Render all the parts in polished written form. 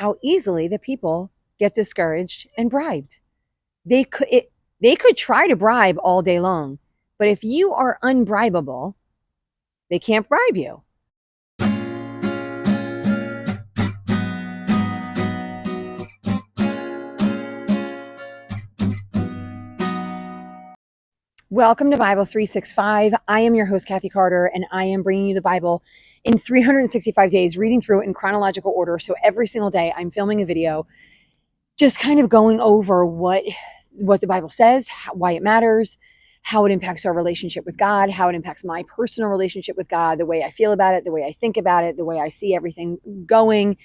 how easily the people get discouraged and bribed. They could try to bribe all day long, but if you are unbribable, they can't bribe you. Welcome to Bible 365. I am your host, Kathy Carter, and I am bringing you the Bible in 365 days, reading through it in chronological order. So every single day I'm filming a video, just kind of going over what the Bible says, why it matters, how it impacts our relationship with God, how it impacts my personal relationship with God, the way I feel about it, the way I think about it, the way I see everything going,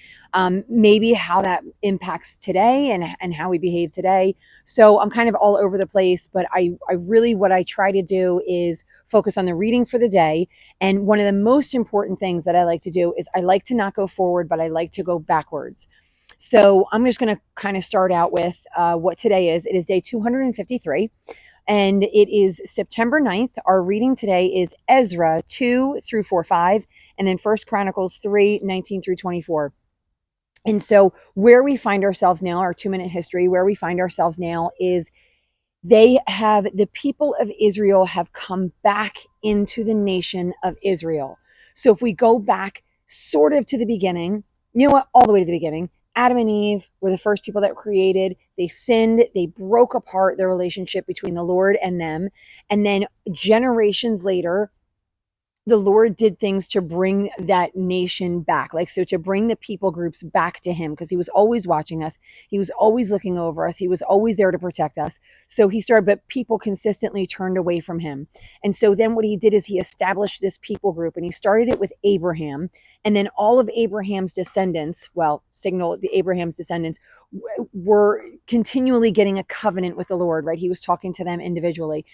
maybe how that impacts today and how we behave today. So I'm kind of all over the place, but I really, what I try to do is focus on the reading for the day. And one of the most important things that I like to do is I like to not go forward, but I like to go backwards. So I'm just going to kind of start out with what today is. It is day 253, and it is September 9th. Our reading today is Ezra 2 through 4:5, and then 1 Chronicles 3:19 through 24. And so where we find ourselves now, our 2-minute history, where we find ourselves now is the people of Israel have come back into the nation of Israel. So if we go back sort of to the beginning, you know what, all the way to the beginning, Adam and Eve were the first people that were created. They sinned. They broke apart their relationship between the Lord and them. And then generations later, the Lord did things to bring that nation back, so to bring the people groups back to him, because he was always watching us. He was always looking over us. He was always there to protect us. So he started, but people consistently turned away from him. And so then what he did is he established this people group, and he started it with Abraham. And then all of Abraham's descendants, Abraham's descendants were continually getting a covenant with the Lord, right? He was talking to them individually.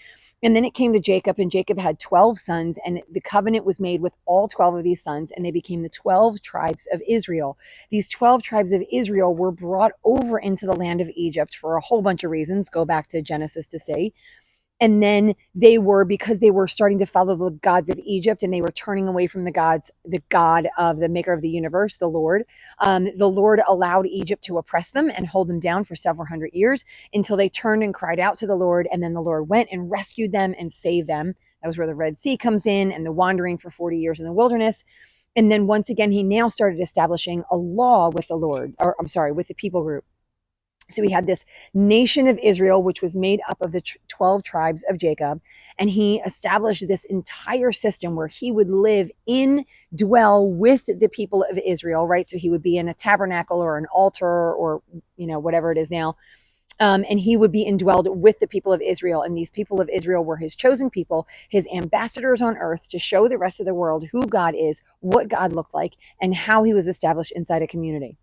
And then it came to Jacob, and Jacob had 12 sons, and the covenant was made with all 12 of these sons, and they became the 12 tribes of Israel. These 12 tribes of Israel were brought over into the land of Egypt for a whole bunch of reasons. Go back to Genesis to see. And then because they were starting to follow the gods of Egypt, and they were turning away from the God of the maker of the universe, the Lord. The Lord allowed Egypt to oppress them and hold them down for several hundred years until they turned and cried out to the Lord. And then the Lord went and rescued them and saved them. That was where the Red Sea comes in, and the wandering for 40 years in the wilderness. And then once again, he now started establishing a law with with the people group. So we had this nation of Israel, which was made up of the 12 tribes of Jacob. And he established this entire system where he would dwell with the people of Israel, right? So he would be in a tabernacle or an altar or, whatever it is now. And he would be indwelled with the people of Israel. And these people of Israel were his chosen people, his ambassadors on earth, to show the rest of the world who God is, what God looked like, and how he was established inside a community.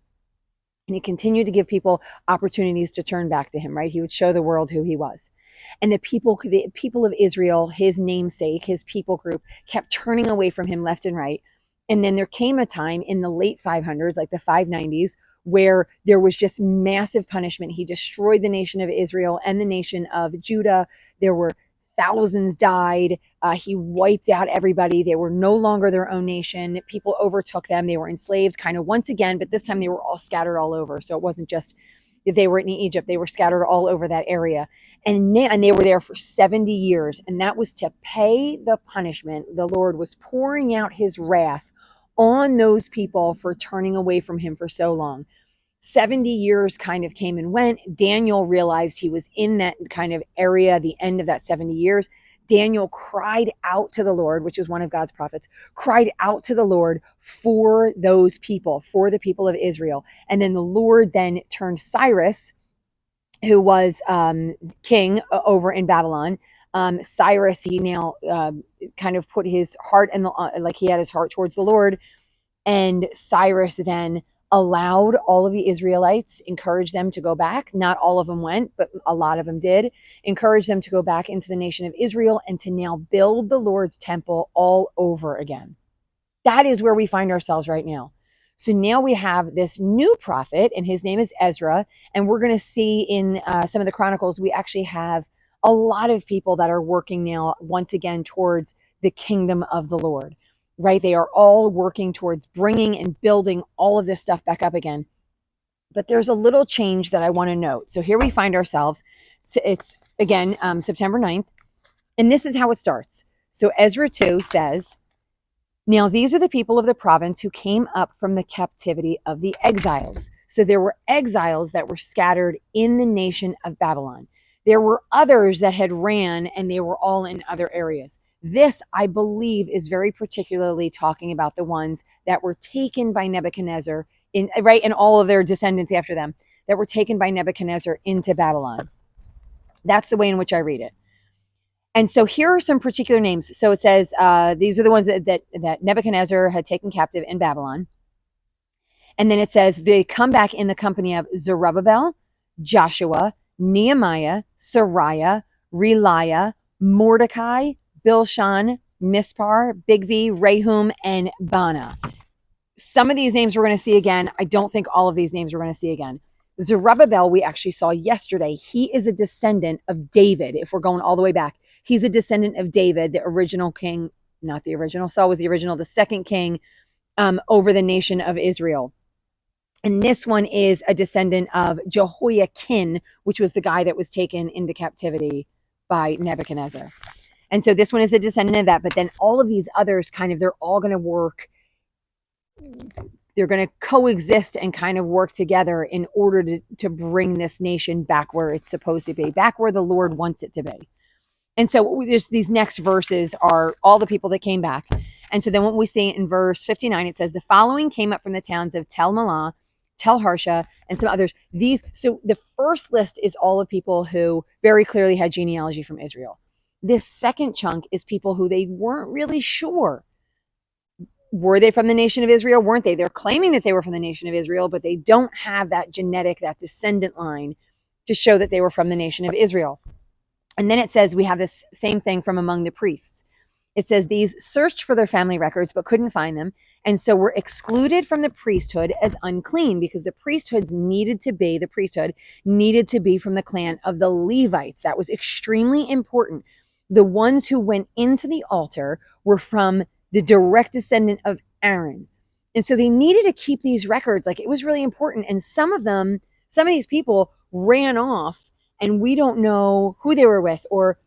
And he continued to give people opportunities to turn back to him, right? He would show the world who he was. And the people of Israel, his namesake, his people group, kept turning away from him left and right. And then there came a time in the late 500s, like the 590s, where there was just massive punishment. He destroyed the nation of Israel and the nation of Judah. There were thousands died. He wiped out everybody. They were no longer their own nation. People overtook them. They were enslaved kind of once again, but this time they were all scattered all over. So it wasn't just that they were in Egypt. They were scattered all over that area. And they were there for 70 years. And that was to pay the punishment. The Lord was pouring out his wrath on those people for turning away from him for so long. 70 years kind of came and went. Daniel realized he was in that kind of area, the end of that 70 years. Daniel cried out to the Lord, which is one of God's prophets, cried out to the Lord for those people, for the people of Israel. And then the Lord then turned Cyrus, who was king over in Babylon. Cyrus, he now kind of put his heart he had his heart towards the Lord. And Cyrus then allowed all of the Israelites, encouraged them to go back. Not all of them went, but a lot of them did. Encourage them to go back into the nation of Israel and to now build the Lord's temple all over again. That is where we find ourselves right now. So now we have this new prophet, and his name is Ezra. And we're going to see in some of the Chronicles, we actually have a lot of people that are working now, once again, towards the kingdom of the Lord. Right? They are all working towards bringing and building all of this stuff back up again. But there's a little change that I want to note. So here we find ourselves. It's again September 9th, and this is how it starts. So Ezra 2 says, now these are the people of the province who came up from the captivity of the exiles. So there were exiles that were scattered in the nation of Babylon. There were others that had ran, and they were all in other areas. This, I believe, is very particularly talking about the ones that were taken by Nebuchadnezzar, and all of their descendants after them, that were taken by Nebuchadnezzar into Babylon. That's the way in which I read it. And so here are some particular names. So it says these are the ones that Nebuchadnezzar had taken captive in Babylon. And then it says they come back in the company of Zerubbabel, Joshua, Nehemiah, Sariah, Reliah, Mordecai, Bilshan, Mispar, Bigvi, Rehum, and Bana. Some of these names we're going to see again. I don't think all of these names we're going to see again. Zerubbabel, we actually saw yesterday. He is a descendant of David, if we're going all the way back. He's a descendant of David, the original king, not the original, Saul was the original, the second king over the nation of Israel. And this one is a descendant of Jehoiakim, which was the guy that was taken into captivity by Nebuchadnezzar. And so this one is a descendant of that. But then all of these others they're all going to work. They're going to coexist and kind of work together in order to bring this nation back where it's supposed to be, back where the Lord wants it to be. And so these next verses are all the people that came back. And so then what we see in verse 59, it says, the following came up from the towns of Tel Malah, Tel Harsha, and some others. So the first list is all the people who very clearly had genealogy from Israel. This second chunk is people who they weren't really sure. Were they from the nation of Israel? Weren't they? They're claiming that they were from the nation of Israel, but they don't have that that descendant line to show that they were from the nation of Israel. And then it says we have this same thing from among the priests. It says these searched for their family records but couldn't find them, and so were excluded from the priesthood as unclean, because the priesthood needed to be from the clan of the Levites. That was extremely important. The ones who went into the altar were from the direct descendant of Aaron. And so they needed to keep these records. Like, it was really important. And some of these people ran off, and we don't know who they were with, or,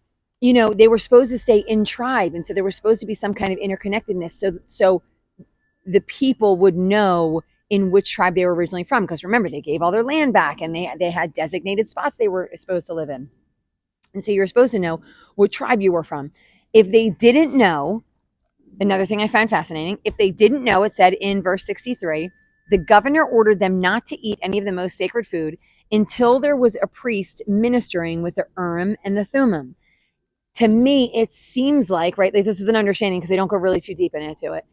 they were supposed to stay in tribe. And so there was supposed to be some kind of interconnectedness. So the people would know in which tribe they were originally from. Because remember, they gave all their land back, and they had designated spots they were supposed to live in. And so you're supposed to know what tribe you were from. If they didn't know, another thing I found fascinating, if they didn't know, it said in verse 63, the governor ordered them not to eat any of the most sacred food until there was a priest ministering with the Urim and the Thummim. To me, it seems like, right, like this is an understanding because they don't go really too deep into it.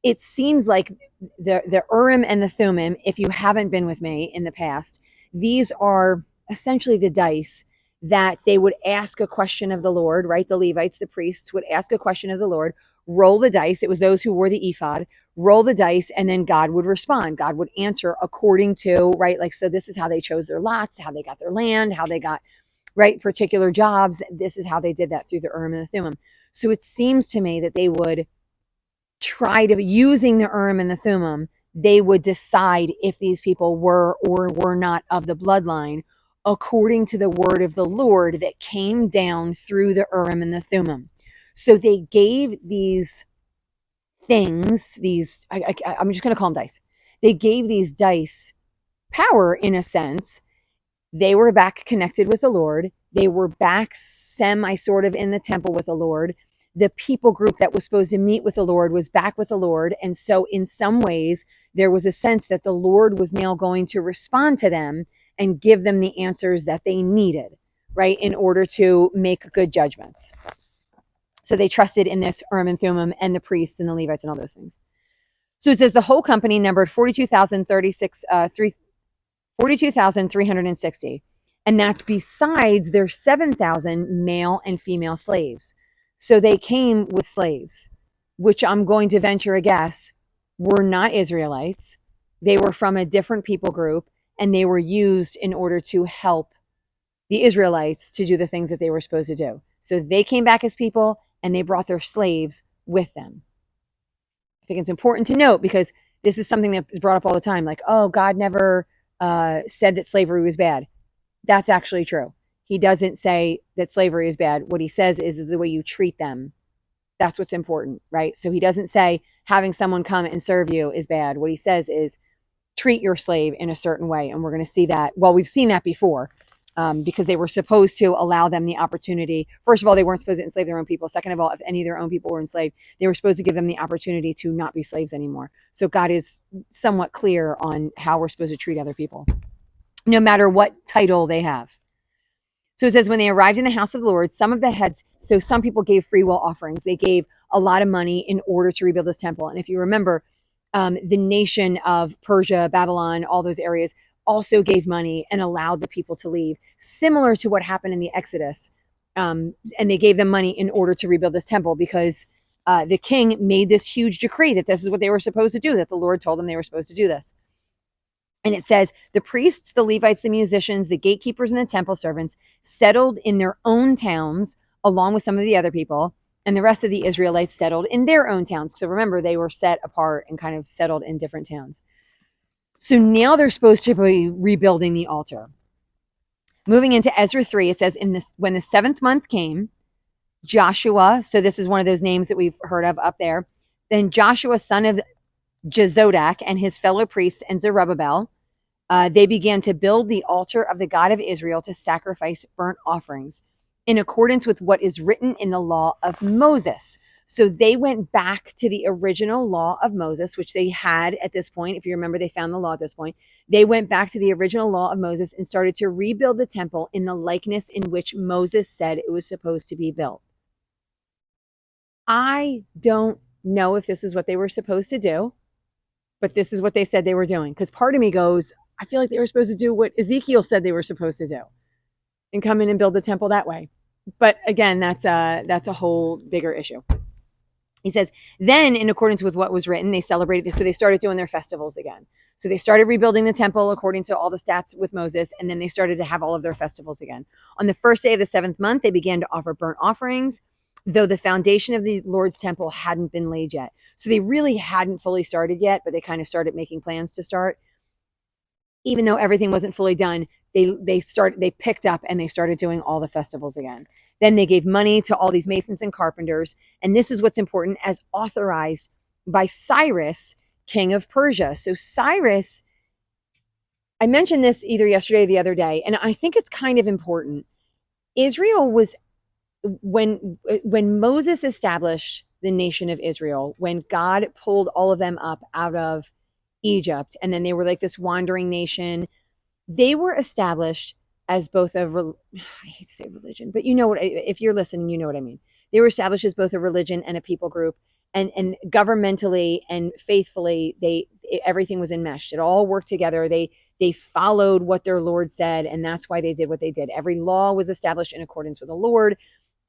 It seems like the Urim and the Thummim, if you haven't been with me in the past, these are essentially the dice that they would ask a question of the Lord, right? The Levites, the priests, would ask a question of the Lord, roll the dice. It was those who wore the ephod, roll the dice, and then God would respond. God would answer according to, right? Like, so this is how they chose their lots, how they got their land, how they got, right, particular jobs. This is how they did that through the Urim and the Thummim. So it seems to me that they would try to, using the Urim and the Thummim, they would decide if these people were or were not of the bloodline according to the word of the Lord that came down through the Urim and the Thummim. So they gave these things, I'm just going to call them dice. They gave these dice power in a sense. They were back connected with the Lord. They were back semi sort of in the temple with the Lord. The people group that was supposed to meet with the Lord was back with the Lord. And so in some ways, there was a sense that the Lord was now going to respond to them and give them the answers that they needed, right, in order to make good judgments. So they trusted in this Urim and Thummim and the priests and the Levites and all those things. So it says the whole company numbered 42,360. And that's besides their 7,000 male and female slaves. So they came with slaves, which I'm going to venture a guess were not Israelites. They were from a different people group, and they were used in order to help the Israelites to do the things that they were supposed to do. So they came back as people, and they brought their slaves with them. I think it's important to note, because this is something that is brought up all the time. Like, oh, God never said that slavery was bad. That's actually true. He doesn't say that slavery is bad. What he says is the way you treat them. That's what's important, right? So he doesn't say having someone come and serve you is bad. What he says is treat your slave in a certain way. And we're going to see that. Well, we've seen that before, because they were supposed to allow them the opportunity. First of all, they weren't supposed to enslave their own people. Second of all, if any of their own people were enslaved, they were supposed to give them the opportunity to not be slaves anymore. So God is somewhat clear on how we're supposed to treat other people, no matter what title they have. So it says, when they arrived in the house of the Lord, some of the heads, so some people gave free will offerings. They gave a lot of money in order to rebuild this temple. And if you remember, the nation of Persia, Babylon, all those areas also gave money and allowed the people to leave, similar to what happened in the Exodus. And they gave them money in order to rebuild this temple, because the king made this huge decree that this is what they were supposed to do, that the Lord told them they were supposed to do this. And it says, the priests, the Levites, the musicians, the gatekeepers, and the temple servants settled in their own towns, along with some of the other people, and the rest of the Israelites settled in their own towns. So remember, they were set apart and kind of settled in different towns. So now they're supposed to be rebuilding the altar. Moving into Ezra 3, it says, when the 7th month came, Joshua, so this is one of those names that we've heard of up there, then Joshua, son of Jezodak, and his fellow priests and Zerubbabel, they began to build the altar of the God of Israel to sacrifice burnt offerings in accordance with what is written in the law of Moses. So they went back to the original law of Moses, which they had at this point. If you remember, they found the law at this point. They went back to the original law of Moses and started to rebuild the temple in the likeness in which Moses said it was supposed to be built. I don't know if this is what they were supposed to do, but this is what they said they were doing. Because part of me goes, I feel like they were supposed to do what Ezekiel said they were supposed to do and come in and build the temple that way. But again, that's a whole bigger issue. He says, then in accordance with what was written, they celebrated this. So they started doing their festivals again. So they started rebuilding the temple according to all the stats with Moses, and then they started to have all of their festivals again. On the first day of the 7th month, they began to offer burnt offerings, though the foundation of the Lord's temple hadn't been laid yet. So they really hadn't fully started yet, but they kind of started making plans to start. Even though everything wasn't fully done, they picked up and they started doing all the festivals again. Then they gave money to all these masons and carpenters. And this is what's important, as authorized by Cyrus, king of Persia. So Cyrus, I mentioned this either yesterday or the other day, and I think it's kind of important. Israel was, when Moses established the nation of Israel, when God pulled all of them up out of Egypt, and then they were like this wandering nation, they were established as both I hate to say religion, but you know what, if you're listening, you know what I mean. They were established as both a religion and a people group, and governmentally and faithfully, everything was enmeshed. It all worked together. They followed what their Lord said, and that's why they did what they did. Every law was established in accordance with the Lord.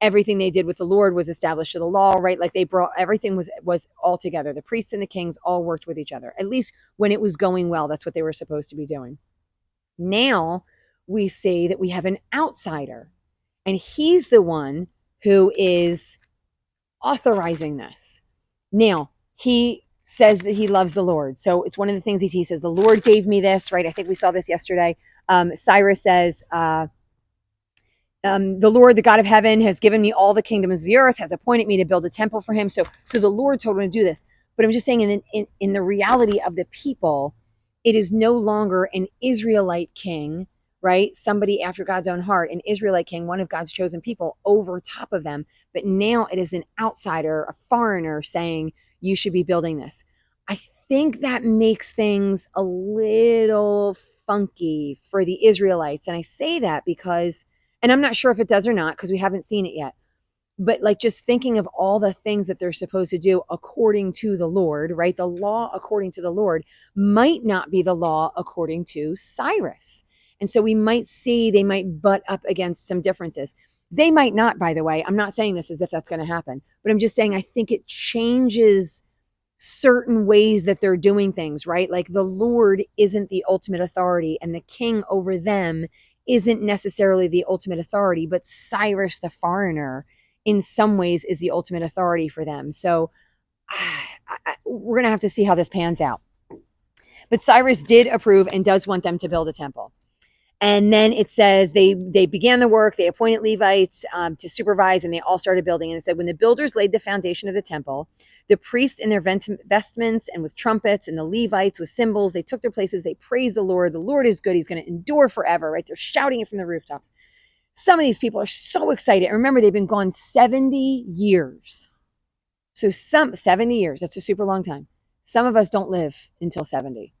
Everything they did with the Lord was established to the law, right? Like they brought, everything was all together. The priests and the kings all worked with each other. At least when it was going well, that's what they were supposed to be doing. Now we see that we have an outsider, and he's the one who is authorizing this. Now, he says that he loves the Lord. So it's one of the things he says, the Lord gave me this, right? I think we saw this yesterday. Cyrus says, the Lord, the God of heaven, has given me all the kingdoms of the earth, has appointed me to build a temple for him. So the Lord told him to do this. But I'm just saying, in the reality of the people, it is no longer an Israelite king, right? Somebody after God's own heart, an Israelite king, one of God's chosen people, over top of them. But now it is an outsider, a foreigner, saying, you should be building this. I think that makes things a little funky for the Israelites. And I say that because, and I'm not sure if it does or not, because we haven't seen it yet, but like just thinking of all the things that they're supposed to do according to the Lord, right? The law according to the Lord might not be the law according to Cyrus. And so we might see they might butt up against some differences. They might not, by the way. I'm not saying this as if that's going to happen, but I'm just saying I think it changes certain ways that they're doing things, right? Like the Lord isn't the ultimate authority, and the king over them isn't necessarily the ultimate authority, but Cyrus the foreigner in some ways is the ultimate authority for them. So we're going to have to see how this pans out. But Cyrus did approve and does want them to build a temple. And then it says they began the work, they appointed Levites to supervise, and they all started building. And it said, when the builders laid the foundation of the temple, the priests in their vestments and with trumpets, and the Levites with cymbals, they took their places, they praised the Lord. The Lord is good, he's going to endure forever, right? They're shouting it from the rooftops. Some of these people are so excited. And remember, they've been gone 70 years. So 70 years, that's a super long time. Some of us don't live until 70.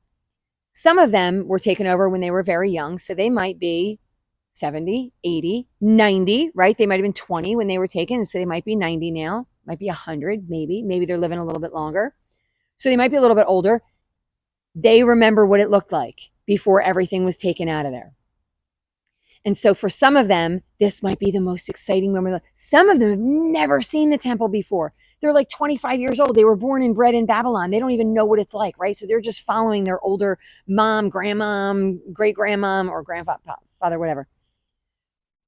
Some of them were taken over when they were very young, so they might be 70, 80, 90, right? They might have been 20 when they were taken, so they might be 90 now, might be 100, maybe. Maybe they're living a little bit longer. So they might be a little bit older. They remember what it looked like before everything was taken out of there. And so for some of them, this might be the most exciting moment. Some of them have never seen the temple before. They're like 25 years old. They were born and bred in Babylon. They don't even know what it's like, right? So they're just following their older mom, grandmom, great-grandmom, or grandfather, whatever.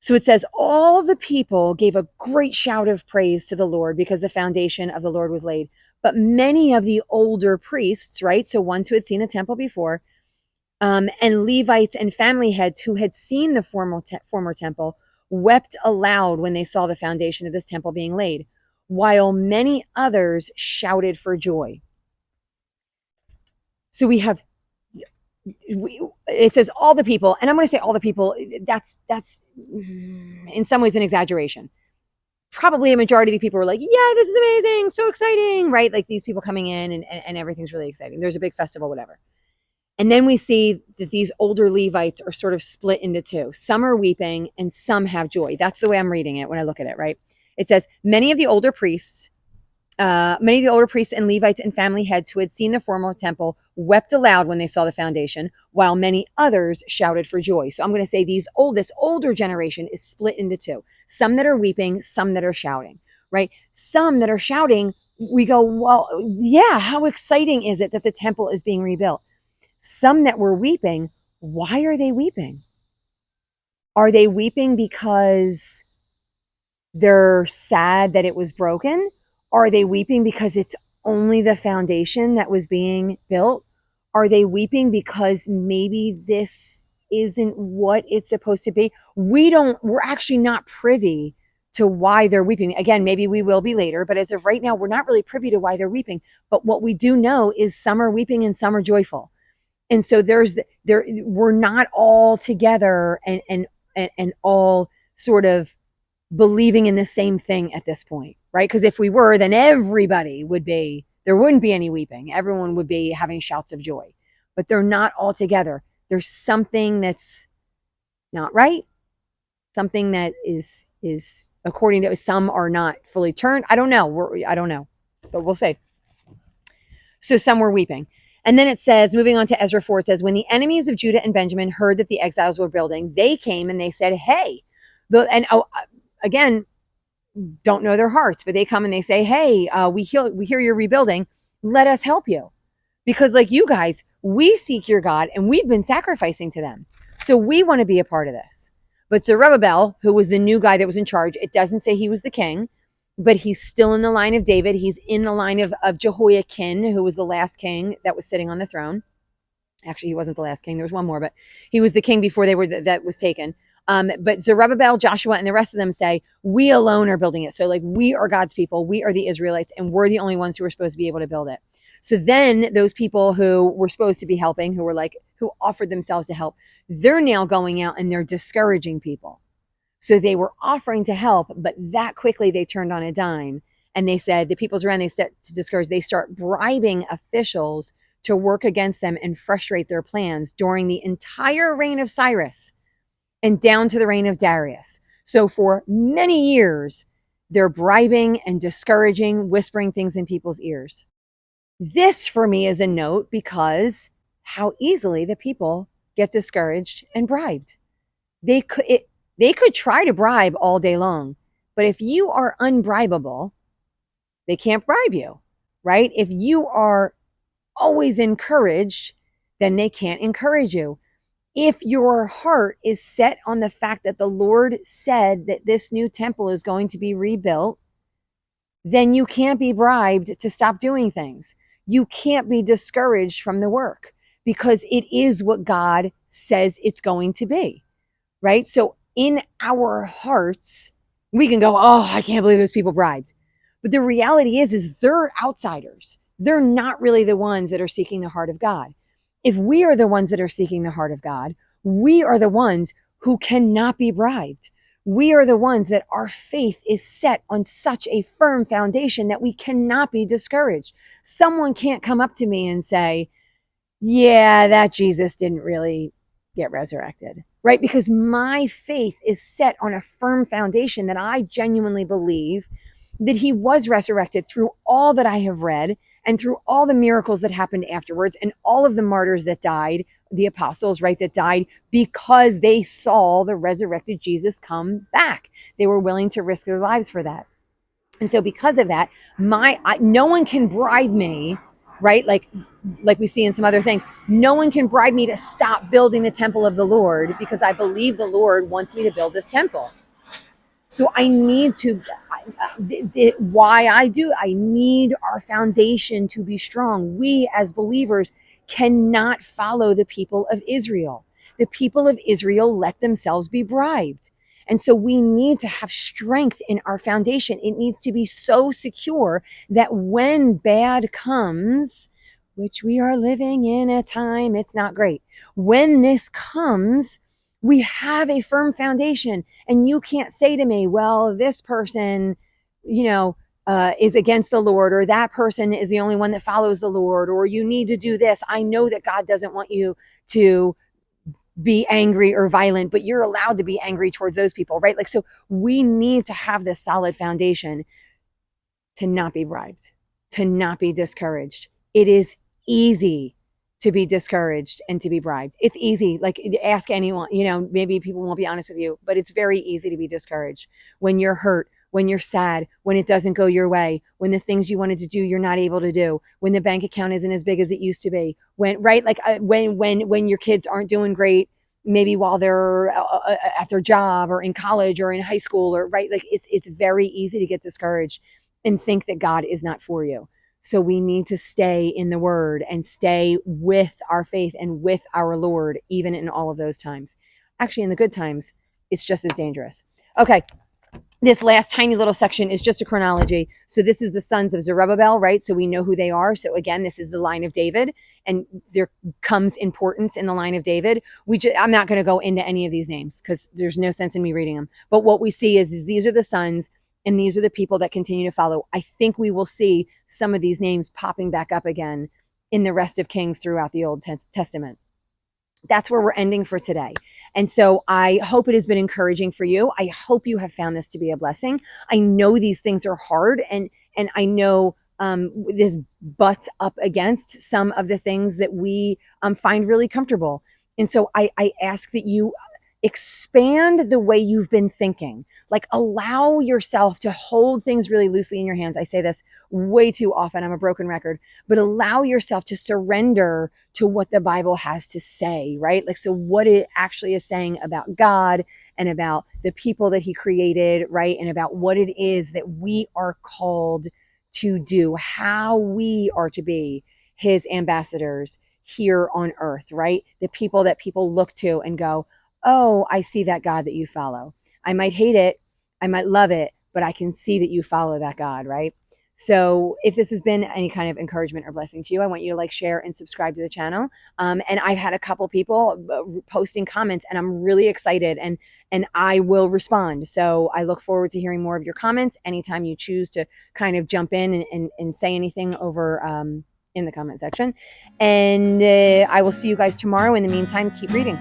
So it says, all the people gave a great shout of praise to the Lord because the foundation of the Lord was laid. But many of the older priests, right, so ones who had seen the temple before, and Levites and family heads who had seen the former temple wept aloud when they saw the foundation of this temple being laid, while many others shouted for joy. So it says all the people, and I'm going to say all the people, that's in some ways an exaggeration. Probably a majority of the people were like, yeah, this is amazing, so exciting, right? Like these people coming in and everything's really exciting. There's a big festival, whatever. And then we see that these older Levites are sort of split into two. Some are weeping and some have joy. That's the way I'm reading it when I look at it, right? It says, many of the older priests and Levites and family heads who had seen the former temple wept aloud when they saw the foundation, while many others shouted for joy. So I'm going to say this older generation is split into two. Some that are weeping, some that are shouting, right? Some that are shouting, we go, well, yeah, how exciting is it that the temple is being rebuilt? Some that were weeping, why are they weeping? Are they weeping because they're sad that it was broken? Are they weeping because it's only the foundation that was being built? Are they weeping because maybe this isn't what it's supposed to be? We're actually not privy to why they're weeping. Again, maybe we will be later, but as of right now, we're not really privy to why they're weeping. But what we do know is some are weeping and some are joyful. And so we're not all together and all sort of believing in the same thing at this point, right? Because if we were, then there wouldn't be any weeping. Everyone would be having shouts of joy. But they're not all together. There's something that's not right. Something that is according to some are not fully turned. I don't know, but we'll see. So some were weeping. And then it says, moving on to Ezra 4, it says, when the enemies of Judah and Benjamin heard that the exiles were building, they came and they said, hey, again, don't know their hearts, but they come and they say, hey, we hear you're rebuilding. Let us help you. Because like you guys, we seek your God and we've been sacrificing to them. So we want to be a part of this. But Zerubbabel, who was the new guy that was in charge, it doesn't say he was the king, but he's still in the line of David. He's in the line of Jehoiakim, who was the last king that was sitting on the throne. Actually, he wasn't the last king. There was one more, but he was the king before that was taken. But Zerubbabel, Joshua, and the rest of them say, we alone are building it. So like, we are God's people. We are the Israelites, and we're the only ones who are supposed to be able to build it. So then those people who were supposed to be helping, who offered themselves to help, they're now going out and they're discouraging people. So they were offering to help, but that quickly they turned on a dime. And they said, the people's around, they start to discourage, they start bribing officials to work against them and frustrate their plans during the entire reign of Cyrus and down to the reign of Darius. So for many years, they're bribing and discouraging, whispering things in people's ears. This for me is a note because how easily the people get discouraged and bribed. They could try to bribe all day long, but if you are unbribable, they can't bribe you, right? If you are always encouraged, then they can't encourage you. If your heart is set on the fact that the Lord said that this new temple is going to be rebuilt, then you can't be bribed to stop doing things. You can't be discouraged from the work because it is what God says it's going to be, right? So in our hearts, we can go, oh, I can't believe those people bribed. But the reality is they're outsiders. They're not really the ones that are seeking the heart of God. If we are the ones that are seeking the heart of God, we are the ones who cannot be bribed. We are the ones that our faith is set on such a firm foundation that we cannot be discouraged. Someone can't come up to me and say, yeah, that Jesus didn't really get resurrected, right? Because my faith is set on a firm foundation that I genuinely believe that he was resurrected through all that I have read and through all the miracles that happened afterwards and all of the martyrs that died, the apostles, right, that died because they saw the resurrected Jesus come back. They were willing to risk their lives for that. And so because of that, no one can bribe me, right? Like we see in some other things, no one can bribe me to stop building the temple of the Lord because I believe the Lord wants me to build this temple. So I need to, why I need our foundation to be strong. We as believers cannot follow the people of Israel. The people of Israel let themselves be bribed. And so we need to have strength in our foundation. It needs to be so secure that when bad comes, which we are living in a time, it's not great. When this comes, we have a firm foundation. And you can't say to me, well, this person, is against the Lord, or that person is the only one that follows the Lord, or you need to do this. I know that God doesn't want you to be angry or violent, but you're allowed to be angry towards those people, right? Like, so we need to have this solid foundation to not be bribed, to not be discouraged. It is easy to be discouraged and to be bribed. It's easy. Like, ask anyone, maybe people won't be honest with you, but it's very easy to be discouraged when you're hurt, when you're sad, when it doesn't go your way, when the things you wanted to do, you're not able to do, when the bank account isn't as big as it used to be, when, right? Like when your kids aren't doing great, maybe while they're at their job or in college or in high school, or right. Like it's very easy to get discouraged and think that God is not for you. So we need to stay in the word and stay with our faith and with our Lord, even in all of those times. Actually, in the good times, it's just as dangerous. Okay. This last tiny little section is just a chronology. So this is the sons of Zerubbabel, right? So we know who they are. So again, this is the line of David, and there comes importance in the line of David. I'm not going to go into any of these names because there's no sense in me reading them. But what we see is these are the sons, and these are the people that continue to follow. I think we will see some of these names popping back up again in the rest of Kings throughout the Old Testament. That's where we're ending for today. And so I hope it has been encouraging for you. I hope you have found this to be a blessing. I know these things are hard, and I know this butts up against some of the things that we find really comfortable. And so I ask that you expand the way you've been thinking. Like, allow yourself to hold things really loosely in your hands. I say this way too often. I'm a broken record, but allow yourself to surrender to what the Bible has to say, right? Like, so what it actually is saying about God and about the people that he created, right? And about what it is that we are called to do, how we are to be his ambassadors here on earth, right? The people that people look to and go, oh, I see that God that you follow. I might hate it, I might love it, but I can see that you follow that God, right? So if this has been any kind of encouragement or blessing to you, I want you to like, share, and subscribe to the channel. And I've had a couple people posting comments, and I'm really excited, and I will respond. So I look forward to hearing more of your comments anytime you choose to kind of jump in and say anything over in the comment section. And I will see you guys tomorrow. In the meantime, keep reading.